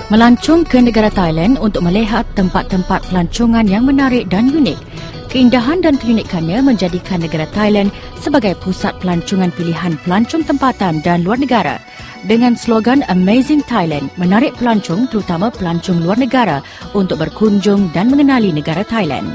Melancong ke negara Thailand untuk melihat tempat-tempat pelancongan yang menarik dan unik. Keindahan dan keunikannya menjadikan negara Thailand sebagai pusat pelancongan pilihan pelancong tempatan dan luar negara. Dengan slogan Amazing Thailand, menarik pelancong terutama pelancong luar negara untuk berkunjung dan mengenali negara Thailand.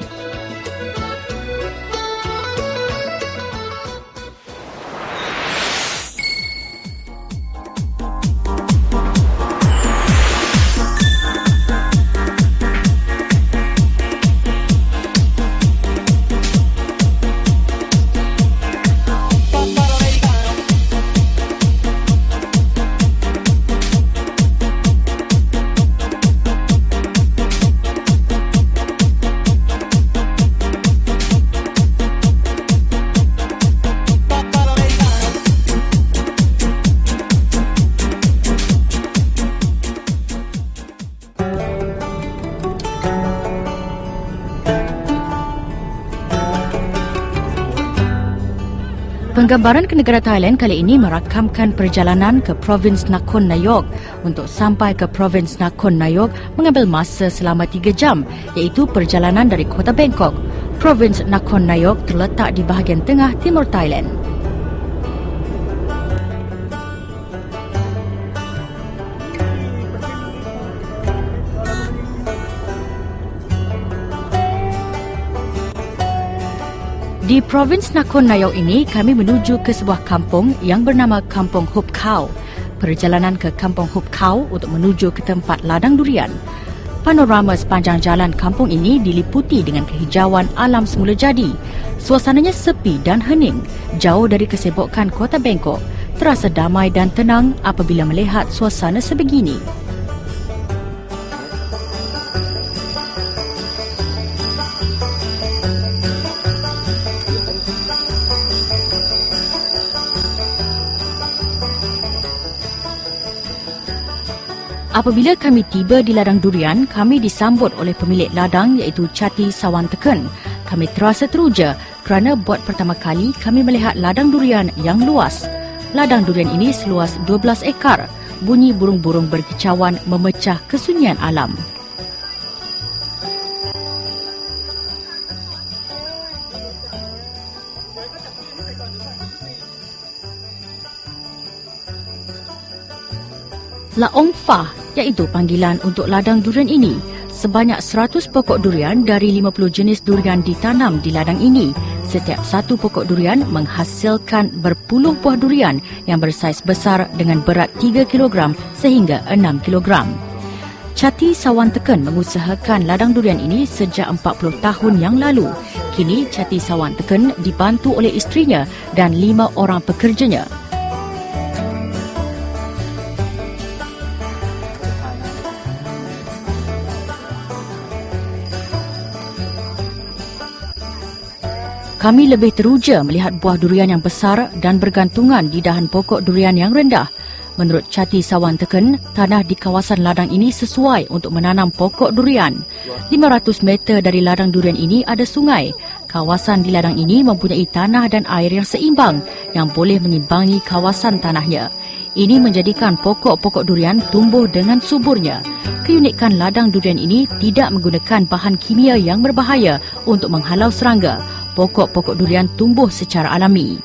Penggambaran ke negara Thailand kali ini merakamkan perjalanan ke Provins Nakhon Nayok. Untuk sampai ke Provins Nakhon Nayok mengambil masa selama 3 jam, iaitu perjalanan dari kota Bangkok. Provins Nakhon Nayok terletak di bahagian tengah timur Thailand. Di Provins Nakhon Nayok ini, kami menuju ke sebuah kampung yang bernama Kampung Hup Khao. Perjalanan ke Kampung Hup Khao untuk menuju ke tempat ladang durian. Panorama sepanjang jalan kampung ini diliputi dengan kehijauan alam semula jadi. Suasananya sepi dan hening, jauh dari kesibukan kota Bangkok. Terasa damai dan tenang apabila melihat suasana sebegini. Apabila kami tiba di ladang durian, kami disambut oleh pemilik ladang iaitu Chati Sawanteken. Kami terasa teruja kerana buat pertama kali kami melihat ladang durian yang luas. Ladang durian ini seluas 12 ekar. Bunyi burung-burung berkicauan memecah kesunyian alam. La Ong Fa, iaitu panggilan untuk ladang durian ini. Sebanyak 100 pokok durian dari 50 jenis durian ditanam di ladang ini. Setiap satu pokok durian menghasilkan berpuluh buah durian yang bersaiz besar dengan berat 3 kg sehingga 6 kg. Chati Sawanteken mengusahakan ladang durian ini sejak 40 tahun yang lalu. Kini Chati Sawanteken dibantu oleh isterinya dan 5 orang pekerjanya. Kami lebih teruja melihat buah durian yang besar dan bergantungan di dahan pokok durian yang rendah. Menurut Chati Sawanteken, tanah di kawasan ladang ini sesuai untuk menanam pokok durian. 500 meter dari ladang durian ini ada sungai. Kawasan di ladang ini mempunyai tanah dan air yang seimbang yang boleh mengimbangi kawasan tanahnya. Ini menjadikan pokok-pokok durian tumbuh dengan suburnya. Keunikan ladang durian ini tidak menggunakan bahan kimia yang berbahaya untuk menghalau serangga. Pokok-pokok durian tumbuh secara alami.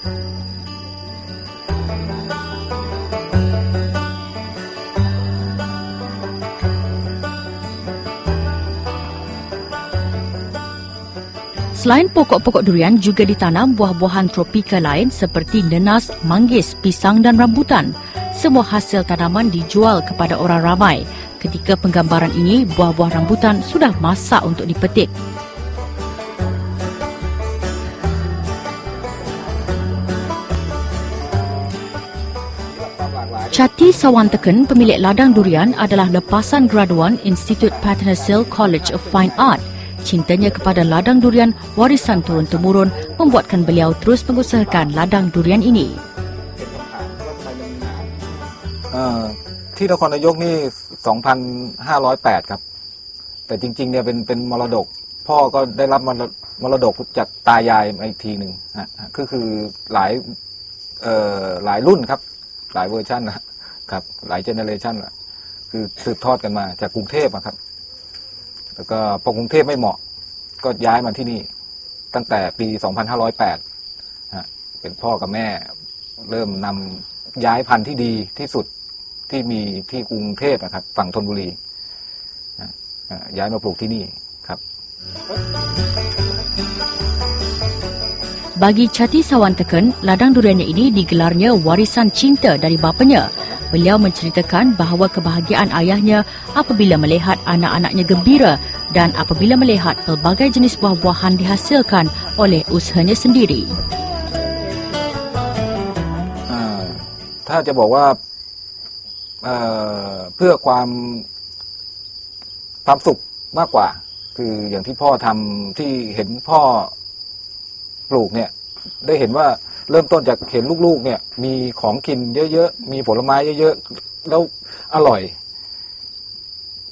Selain pokok-pokok durian, juga ditanam buah-buahan tropika lain seperti nenas, manggis, pisang dan rambutan. Semua hasil tanaman dijual kepada orang ramai. Ketika penggambaran ini, buah-buah rambutan sudah masak untuk dipetik. Chati Sawanteken, pemilik ladang durian, adalah lepasan graduan Institut Paternoster College of Fine Art. Cintanya kepada ladang durian, warisan turun-temurun, membuatkan beliau terus mengusahakan ladang durian ini. ที่นครนายกนี่ 2,508 ครับ แต่จริงๆเนี่ยเป็นมรดกพ่อก็ได้รับมรดกจากตายายมาอีกทีหนึ่งก็คือหลายรุ่นครับหลายเวอร์ชันนะครับหลายเจเนเรชัน คือสืบทอดกันมาจากกรุงเทพครับแล้วก็พอกรุงเทพไม่เหมาะก็ย้ายมาที่นี่ตั้งแต่ปี 2508 เป็นพ่อกับแม่เริ่มนำย้ายพันธุ์ที่ดีที่สุดที่มีที่กรุงเทพนะครับฝั่งธนบุรีย้ายมาปลูกที่นี่ครับ Bagi Chati Sawanteken, ladang duriannya ini digelarnya warisan cinta dari bapanya. Beliau menceritakan bahawa kebahagiaan ayahnya apabila melihat anak-anaknya gembira dan apabila melihat pelbagai jenis buah-buahan dihasilkan oleh usahanya sendiri. ถ้าจะบอกว่าเพื่อความสุขมากกว่าคืออย่างที่พ่อทำที่เห็นพ่อปลูกเนี่ยได้เห็นว่าเริ่มต้นจากเห็นลูกๆเนี่ยมีของกินเยอะๆมีผลไม้เยอะๆแล้วอร่อย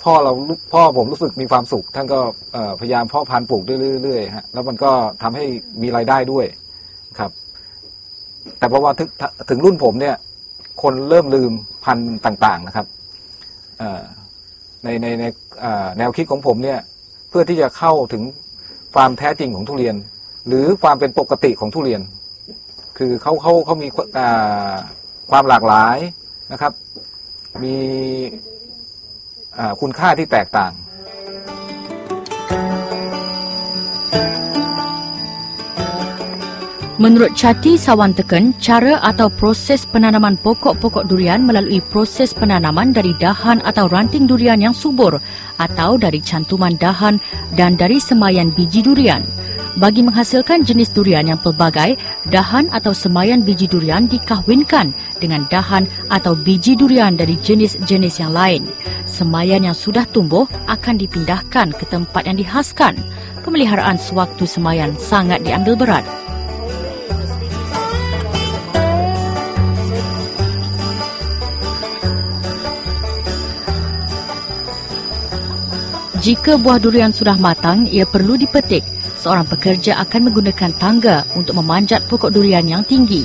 พ่อผมรู้สึกมีความสุขท่านก็พยายามเพาะพันธุ์ปลูกเรื่อยๆฮะแล้วมันก็ทำให้มีรายได้ด้วยครับแต่พอว่าถึงรุ่นผมเนี่ยคนเริ่มลืมพันธุ์ต่างๆนะครับในแนวคิดของผมเนี่ยเพื่อที่จะเข้าถึงความแท้จริงของทุเรียนหรือความเป็นปกติของทุเรียนคือเขามีความหลากหลายนะครับมีคุณค่าที่แตกต่างMenurut Chati Sawanteken, cara atau proses penanaman pokok-pokok durian melalui proses penanaman dari dahan atau ranting durian yang subur atau dari cantuman dahan dan dari semaian biji durian. Bagi menghasilkan jenis durian yang pelbagai, dahan atau semaian biji durian dikahwinkan dengan dahan atau biji durian dari jenis-jenis yang lain. Semaian yang sudah tumbuh akan dipindahkan ke tempat yang dihaskan. Pemeliharaan sewaktu semaian sangat diambil berat. Jika buah durian sudah matang, ia perlu dipetik. Seorang pekerja akan menggunakan tangga untuk memanjat pokok durian yang tinggi.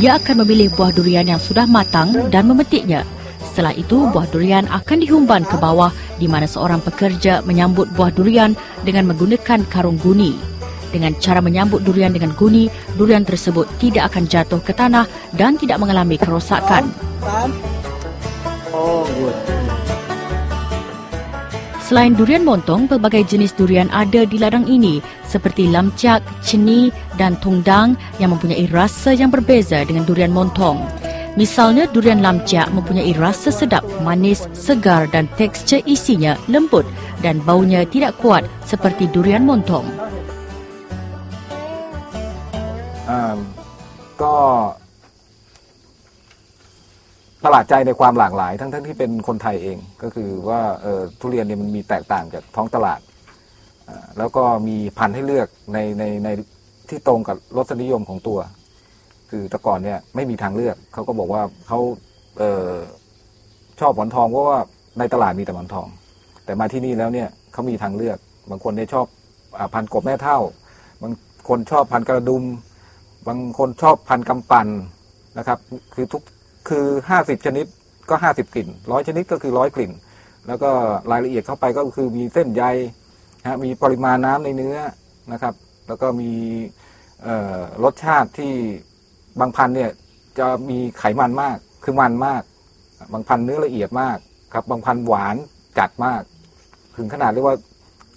Ia akan memilih buah durian yang sudah matang dan memetiknya. Setelah itu, buah durian akan dihumban ke bawah di mana seorang pekerja menyambut buah durian dengan menggunakan karung guni. Dengan cara menyambut durian dengan guni, durian tersebut tidak akan jatuh ke tanah dan tidak mengalami kerosakan. Selain durian montong, pelbagai jenis durian ada di ladang ini seperti lamciak, ceni dan tungdang yang mempunyai rasa yang berbeza dengan durian montong. Misalnya, durian lamciak mempunyai rasa sedap, manis, segar dan tekstur isinya lembut dan baunya tidak kuat seperti durian montong. ก็ประหลาดใจในความหลากหลายทั้งที่เป็นคนไทยเองก็คือว่าทุเรียนเนี่ยมันมีแตกต่างจากท้องตลาดแล้วก็มีพันธุ์ให้เลือกในที่ตรงกับรสนิยมของตัวคือแต่ก่อนเนี่ยไม่มีทางเลือกเขาก็บอกว่าเขาชอบหมอนทองเพราะว่าในตลาดมีแต่หมอนทองแต่มาที่นี่แล้วเนี่ยเขามีทางเลือกบางคนเนี่ยชอบพันธุ์กบแม่เฒ่าบางคนชอบพันธุ์กระดุมบางคนชอบพันธุ์กำปั่นนะครับคือ50ชนิดก็50กลิ่น100ชนิดก็คือ100กลิ่นแล้วก็รายละเอียดเข้าไปก็คือมีเส้นใยมีปริมาณน้ำในเนื้อนะครับแล้วก็มีรสชาติที่บางพันธุ์เนี่ยจะมีไขมันมากคือมันมากบางพันธุ์เนื้อละเอียดมากครับบางพันธุ์หวานจัดมากถึงขนาดเรียกว่า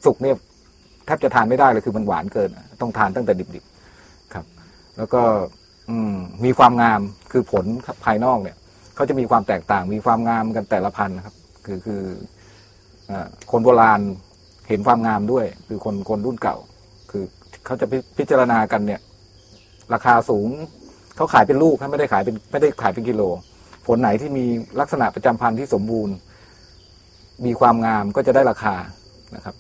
สุกเนี่ยแทบจะทานไม่ได้เลยคือมันหวานเกินต้องทานตั้งแต่ดิบๆครับแล้วก็มีความงามคือผลภายนอกเนี่ยเขาจะมีความแตกต่างมีความงามกันแต่ละพันธุ์นะครับคือคนโบราณเห็นความงามด้วยคือคนรุ่นเก่าคือเขาจะพิจารณากันเนี่ยราคาสูงเขาขายเป็นลูกไม่ได้ขายเป็นกิโลผลไหนที่มีลักษณะประจำพันธุ์ที่สมบูรณ์มีความงามก็จะได้ราคานะครับ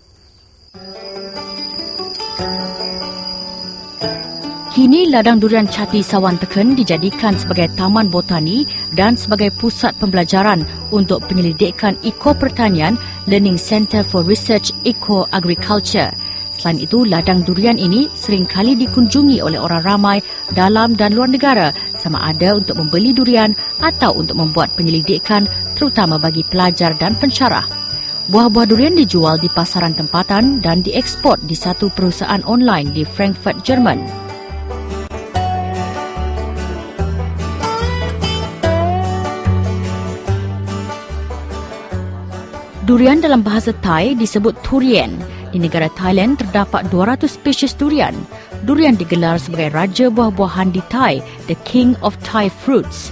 Kini ladang durian Chati Sawanteken dijadikan sebagai taman botani dan sebagai pusat pembelajaran untuk penyelidikan ekopertanian Learning Center for Research Eco Agriculture. Selain itu, ladang durian ini seringkali dikunjungi oleh orang ramai dalam dan luar negara sama ada untuk membeli durian atau untuk membuat penyelidikan terutama bagi pelajar dan pensyarah. Buah-buah durian dijual di pasaran tempatan dan diekspor di satu perusahaan online di Frankfurt, Jerman. Durian dalam bahasa Thai disebut Thurian. Di negara Thailand terdapat 200 spesies durian. Durian digelar sebagai raja buah-buahan di Thai, the king of Thai fruits.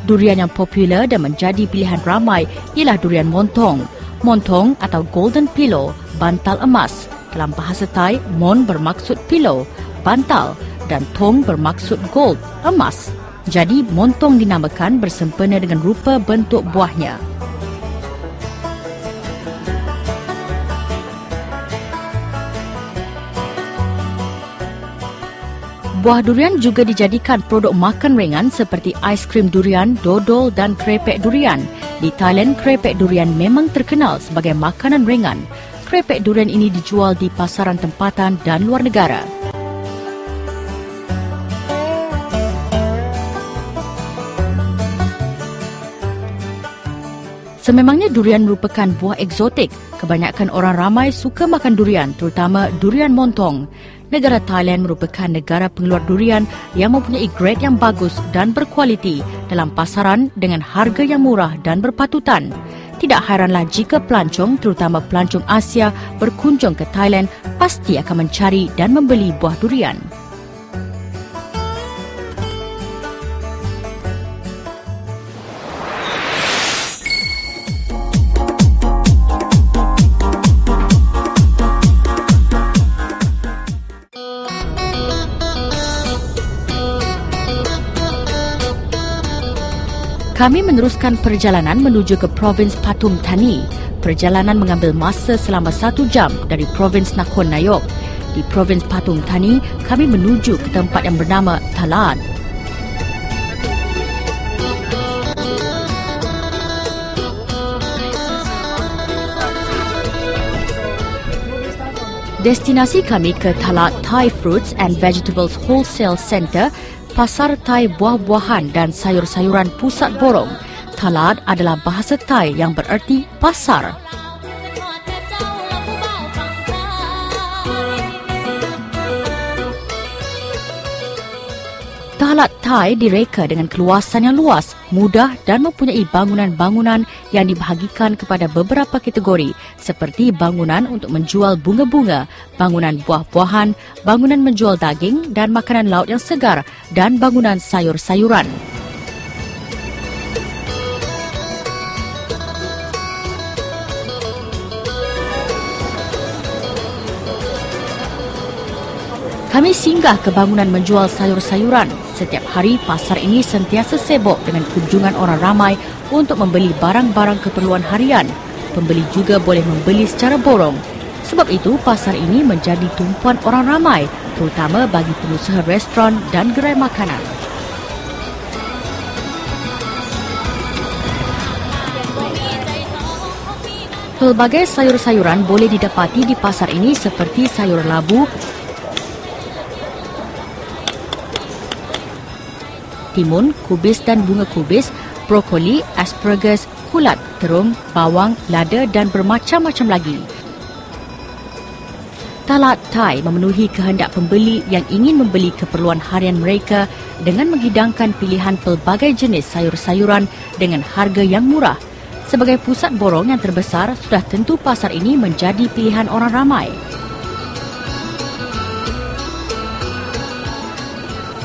Durian yang popular dan menjadi pilihan ramai ialah durian montong. Montong atau golden pillow, bantal emas. Dalam bahasa Thai, mon bermaksud pillow, bantal, dan tong bermaksud gold, emas. Jadi montong dinamakan bersempena dengan rupa bentuk buahnya. Buah durian juga dijadikan produk makan ringan seperti aiskrim durian, dodol dan krepek durian. Di Thailand, krepek durian memang terkenal sebagai makanan ringan. Krepek durian ini dijual di pasaran tempatan dan luar negara. Sememangnya durian merupakan buah eksotik. Kebanyakan orang ramai suka makan durian, terutama durian montong. Negara Thailand merupakan negara pengeluar durian yang mempunyai grade yang bagus dan berkualiti dalam pasaran dengan harga yang murah dan berpatutan. Tidak hairanlah jika pelancong, terutama pelancong Asia, berkunjung ke Thailand pasti akan mencari dan membeli buah durian. Kami meneruskan perjalanan menuju ke Provins Pathum Thani. Perjalanan mengambil masa selama 1 jam dari Provins Nakhon Nayok. Di Provins Pathum Thani, kami menuju ke tempat yang bernama Talat. Destinasi kami ke Talat Thai Fruits and Vegetables Wholesale Centre, pasar Thai buah-buahan dan sayur-sayuran pusat borong. Talat adalah bahasa Thai yang bererti pasar. Talat Thai direka dengan keluasan yang luas, mudah dan mempunyai bangunan-bangunan yang dibahagikan kepada beberapa kategori seperti bangunan untuk menjual bunga-bunga, bangunan buah-buahan, bangunan menjual daging dan makanan laut yang segar dan bangunan sayur-sayuran. Kami singgah ke bangunan menjual sayur-sayuran. Setiap hari, pasar ini sentiasa sibuk dengan kunjungan orang ramai untuk membeli barang-barang keperluan harian. Pembeli juga boleh membeli secara borong. Sebab itu, pasar ini menjadi tumpuan orang ramai, terutama bagi pengusaha restoran dan gerai makanan. Pelbagai sayur-sayuran boleh didapati di pasar ini seperti sayur labu, timun, kubis dan bunga kubis, brokoli, asparagus, kulat, terung, bawang, lada dan bermacam-macam lagi. Talat Thai memenuhi kehendak pembeli yang ingin membeli keperluan harian mereka dengan menghidangkan pilihan pelbagai jenis sayur-sayuran dengan harga yang murah. Sebagai pusat borong yang terbesar, sudah tentu pasar ini menjadi pilihan orang ramai.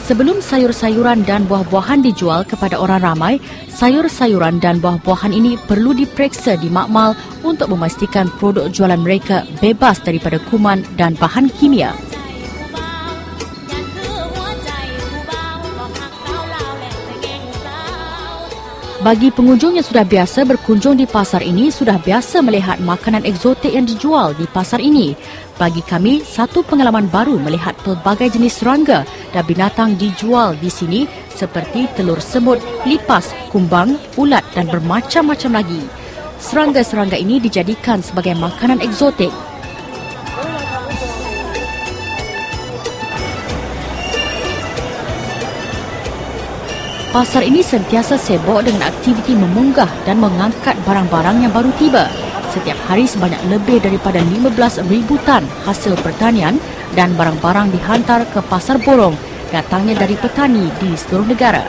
Sebelum sayur-sayuran dan buah-buahan dijual kepada orang ramai, sayur-sayuran dan buah-buahan ini perlu diperiksa di makmal untuk memastikan produk jualan mereka bebas daripada kuman dan bahan kimia. Bagi pengunjung yang sudah biasa berkunjung di pasar ini, sudah biasa melihat makanan eksotik yang dijual di pasar ini. Bagi kami, satu pengalaman baru melihat pelbagai jenis serangga dan binatang dijual di sini seperti telur semut, lipas, kumbang, ulat dan bermacam-macam lagi. Serangga-serangga ini dijadikan sebagai makanan eksotik. Pasar ini sentiasa sibuk dengan aktiviti memunggah dan mengangkat barang-barang yang baru tiba. Setiap hari sebanyak lebih daripada 15,000 tan hasil pertanian dan barang-barang dihantar ke Pasar Borong, datangnya dari petani di seluruh negara.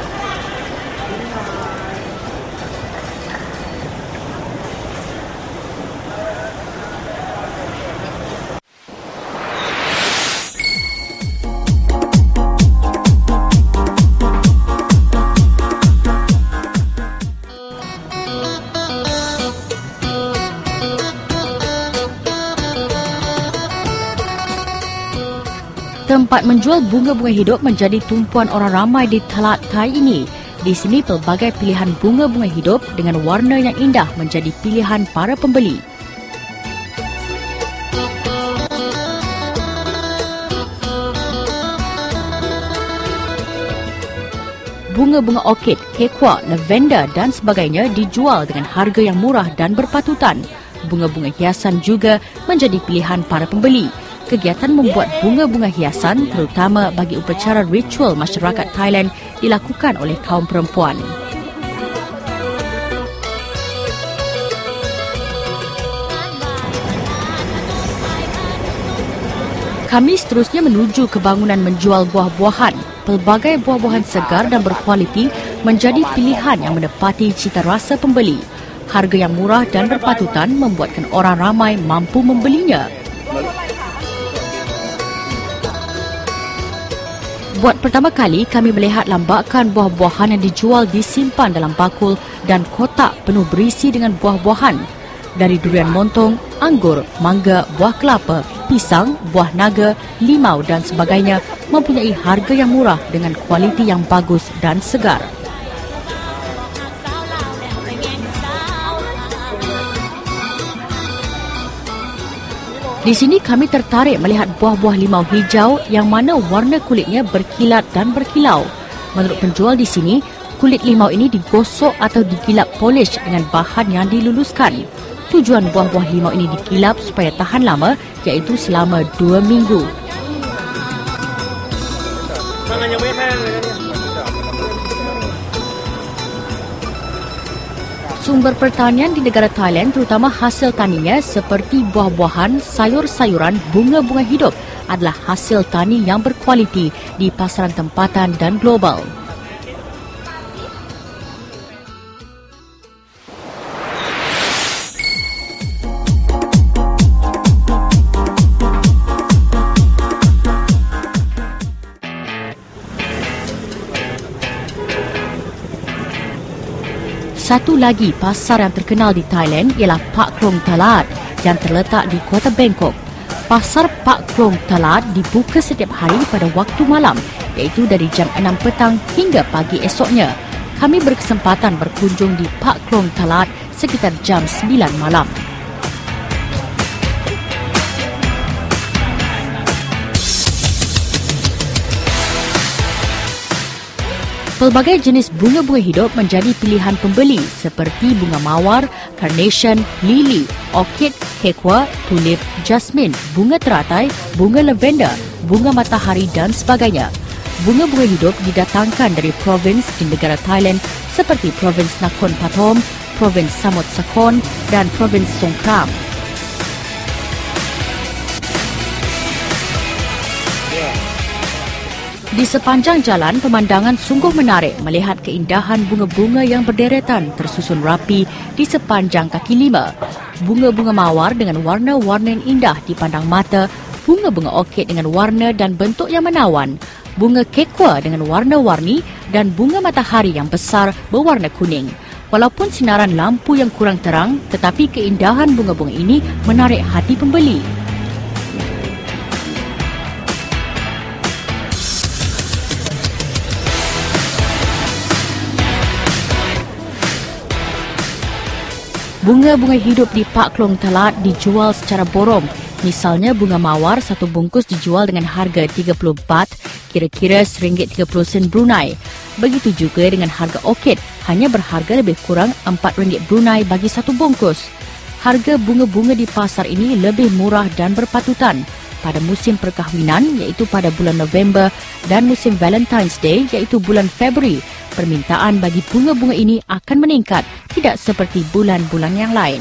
Tempat menjual bunga-bunga hidup menjadi tumpuan orang ramai di Talat Thai ini. Di sini pelbagai pilihan bunga-bunga hidup dengan warna yang indah menjadi pilihan para pembeli. Bunga-bunga orkid, kekwa, lavender dan sebagainya dijual dengan harga yang murah dan berpatutan. Bunga-bunga hiasan juga menjadi pilihan para pembeli. Kegiatan membuat bunga-bunga hiasan terutama bagi upacara ritual masyarakat Thailand dilakukan oleh kaum perempuan. Kami seterusnya menuju ke bangunan menjual buah-buahan. Pelbagai buah-buahan segar dan berkualiti menjadi pilihan yang menepati cita rasa pembeli. Harga yang murah dan berpatutan membuatkan orang ramai mampu membelinya. Buat pertama kali, kami melihat lambakan buah-buahan yang dijual disimpan dalam bakul dan kotak penuh berisi dengan buah-buahan. Dari durian montong, anggur, mangga, buah kelapa, pisang, buah naga, limau dan sebagainya mempunyai harga yang murah dengan kualiti yang bagus dan segar. Di sini kami tertarik melihat buah-buah limau hijau yang mana warna kulitnya berkilat dan berkilau. Menurut penjual di sini, kulit limau ini digosok atau digilap polish dengan bahan yang diluluskan. Tujuan buah-buah limau ini digilap supaya tahan lama, iaitu selama 2 minggu. Sumber pertanian di negara Thailand terutama hasil taninya seperti buah-buahan, sayur-sayuran, bunga-bunga hidup adalah hasil tani yang berkualiti di pasaran tempatan dan global. Satu lagi pasar yang terkenal di Thailand ialah Pak Krong Talat yang terletak di kota Bangkok. Pasar Pak Krong Talat dibuka setiap hari pada waktu malam, iaitu dari jam 6 petang hingga pagi esoknya. Kami berkesempatan berkunjung di Pak Krong Talat sekitar jam 9 malam. Pelbagai jenis bunga-bunga hidup menjadi pilihan pembeli seperti bunga mawar, carnation, lily, orchid, kekwa, tulip, jasmine, bunga teratai, bunga lavender, bunga matahari dan sebagainya. Bunga-bunga hidup didatangkan dari provins di negara Thailand seperti provins Nakhon Pathom, provins Samut Sakhon dan provins Songkhram. Di sepanjang jalan, pemandangan sungguh menarik melihat keindahan bunga-bunga yang berderetan tersusun rapi di sepanjang kaki lima. Bunga-bunga mawar dengan warna-warna yang indah dipandang mata, bunga-bunga orkid dengan warna dan bentuk yang menawan, bunga kekwa dengan warna-warni dan bunga matahari yang besar berwarna kuning. Walaupun sinaran lampu yang kurang terang, tetapi keindahan bunga-bunga ini menarik hati pembeli. Bunga-bunga hidup di Pak Krong Talat dijual secara borong. Misalnya bunga mawar satu bungkus dijual dengan harga 30 baht, kira-kira RM1.30 Brunei. Begitu juga dengan harga orkid, hanya berharga lebih kurang RM4 Brunei bagi satu bungkus. Harga bunga-bunga di pasar ini lebih murah dan berpatutan. pada musim perkahwinan iaitu pada bulan November dan musim Valentine's Day iaitu bulan Februari, permintaan bagi bunga-bunga ini akan meningkat, tidak seperti bulan-bulan yang lain.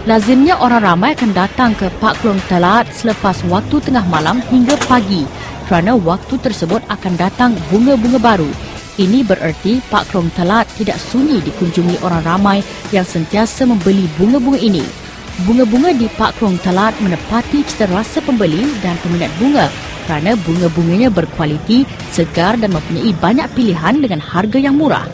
Lazimnya orang ramai akan datang ke Park Klong Talat selepas waktu tengah malam hingga pagi kerana waktu tersebut akan datang bunga-bunga baru. Ini bererti Park Klong Talat tidak sunyi dikunjungi orang ramai yang sentiasa membeli bunga-bunga ini. Bunga-bunga di Park Klong Talat menepati cita rasa pembeli dan peminat bunga kerana bunga-bunganya berkualiti, segar dan mempunyai banyak pilihan dengan harga yang murah.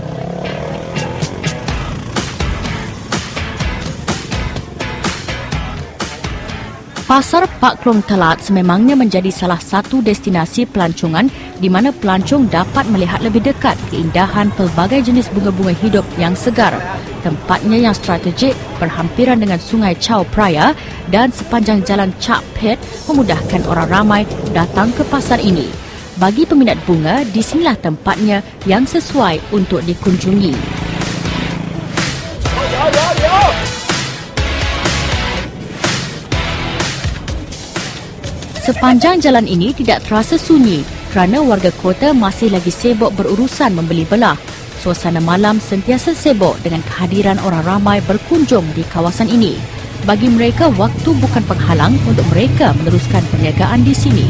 Pasar Park Klong Talat sememangnya menjadi salah satu destinasi pelancongan di mana pelancong dapat melihat lebih dekat keindahan pelbagai jenis bunga-bunga hidup yang segar. Tempatnya yang strategik berhampiran dengan Sungai Chao Phraya dan sepanjang jalan Chak Phet memudahkan orang ramai datang ke pasar ini. Bagi peminat bunga, di sinilah tempatnya yang sesuai untuk dikunjungi. Sepanjang jalan ini tidak terasa sunyi kerana warga kota masih lagi sibuk berurusan membeli belah. Suasana malam sentiasa sibuk dengan kehadiran orang ramai berkunjung di kawasan ini. Bagi mereka, waktu bukan penghalang untuk mereka meneruskan perniagaan di sini.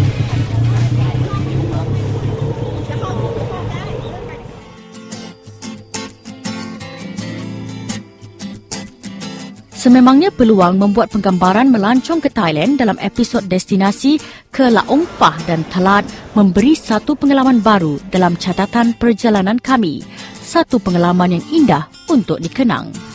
Sememangnya peluang membuat penggambaran melancong ke Thailand dalam episod destinasi ke Laong Fah dan Talat memberi satu pengalaman baru dalam catatan perjalanan kami. Satu pengalaman yang indah untuk dikenang.